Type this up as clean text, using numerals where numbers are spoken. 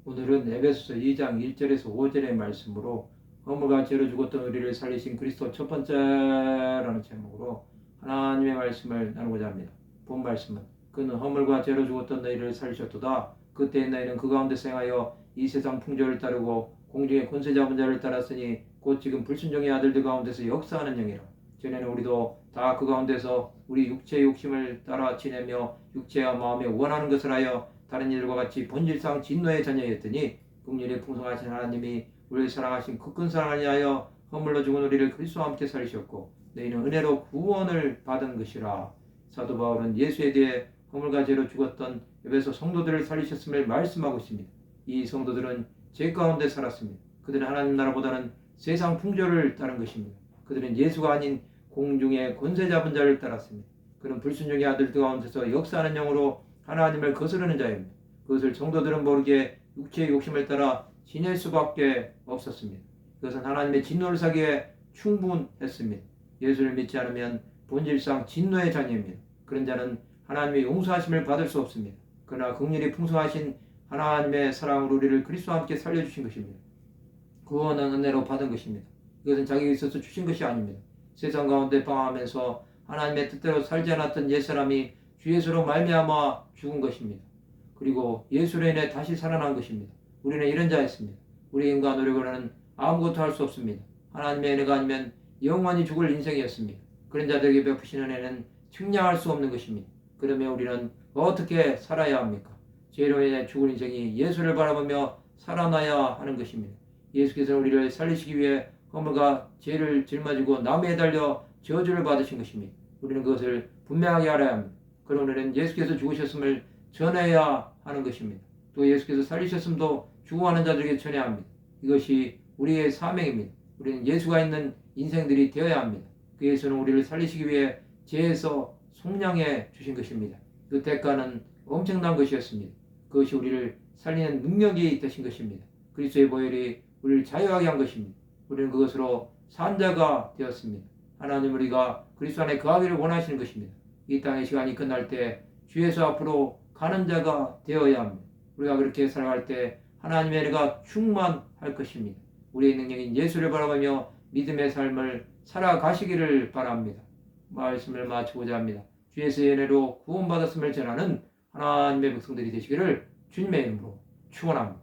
오늘은 에베소서 2장 1절에서 5절의 말씀으로 허물과 죄로 죽었던 우리를 살리신 그리스도 첫 번째라는 제목으로 하나님의 말씀을 나누고자 합니다. 본 말씀은 그는 허물과 죄로 죽었던 너희를 살리셨도다. 그때 너희는 그 가운데서 행하여 이 세상 풍조를 따르고 공중의 권세 잡은 자를 따랐으니 곧 지금 불순종의 아들들 가운데서 역사하는 영이라. 전에는 우리도 다 그 가운데서 우리 육체의 욕심을 따라 지내며 육체와 마음에 원하는 것을 하여 다른 이들과 같이 본질상 진노의 자녀였더니 긍휼이 풍성하신 하나님이 우리를 사랑하신 그 큰 사랑을 위하여 허물로 죽은 우리를 그리스도와 함께 살리셨고 너희는 은혜로 구원을 받은 것이라. 사도 바울은 예수에 대해 허물과 죄로 죽었던 에베소 성도들을 살리셨음을 말씀하고 있습니다. 이 성도들은 죄 가운데 살았습니다. 그들은 하나님 나라보다는 세상 풍조를 따른 것입니다. 그들은 예수가 아닌 공중의 권세 잡은 자를 따랐습니다. 그는 불순종의 아들들 가운데서 역사하는 영으로 하나님을 거스르는 자입니다. 그것을 성도들은 모르게 육체의 욕심을 따라 지낼 수밖에 없었습니다. 그것은 하나님의 진노를 사기에 충분했습니다. 예수를 믿지 않으면 본질상 진노의 자녀입니다. 그런 자는 하나님의 용서하심을 받을 수 없습니다. 그러나 긍휼이 풍성하신 하나님의 사랑으로 우리를 그리스도와 함께 살려주신 것입니다. 구원은 은혜로 받은 것입니다. 이것은 자기가 있어서 주신 것이 아닙니다. 세상 가운데 방황하면서 하나님의 뜻대로 살지 않았던 옛사람이 주 예수로 말미암아 죽은 것입니다. 그리고 예수로 인해 다시 살아난 것입니다. 우리는 이런 자였습니다. 우리의 인간 노력으로는 아무것도 할 수 없습니다. 하나님의 은혜가 아니면 영원히 죽을 인생이었습니다. 그런 자들에게 베푸시는 은혜는 측량할 수 없는 것입니다. 그러면 우리는 어떻게 살아야 합니까? 죄로 인해 죽을 인생이 예수를 바라보며 살아나야 하는 것입니다. 예수께서 우리를 살리시기 위해 허물과 죄를 짊어지고 나무에 달려 저주를 받으신 것입니다. 우리는 그것을 분명하게 알아야 합니다. 그런 우리는 예수께서 죽으셨음을 전해야 하는 것입니다. 또 예수께서 살리셨음도 죽어가는 자들에게 전해야 합니다. 이것이 우리의 사명입니다. 우리는 예수가 있는 인생들이 되어야 합니다. 그 예수는 우리를 살리시기 위해 죄에서 속량해 주신 것입니다. 그 대가는 엄청난 것이었습니다. 그것이 우리를 살리는 능력이 되신 것입니다. 그리스도의 보혈이 우리를 자유하게 한 것입니다. 우리는 그것으로 산 자가 되었습니다. 하나님 우리가 그리스도 안에 거하기를 원하시는 것입니다. 이 땅의 시간이 끝날 때 주 예수 앞으로 가는 자가 되어야 합니다. 우리가 그렇게 살아갈 때 하나님의 은혜가 충만할 것입니다. 우리의 능력인 예수를 바라보며 믿음의 삶을 살아가시기를 바랍니다. 말씀을 마치고자 합니다. 주 예수의 은혜로 구원받았음을 전하는 하나님의 백성들이 되시기를 주님의 이름으로 축원합니다.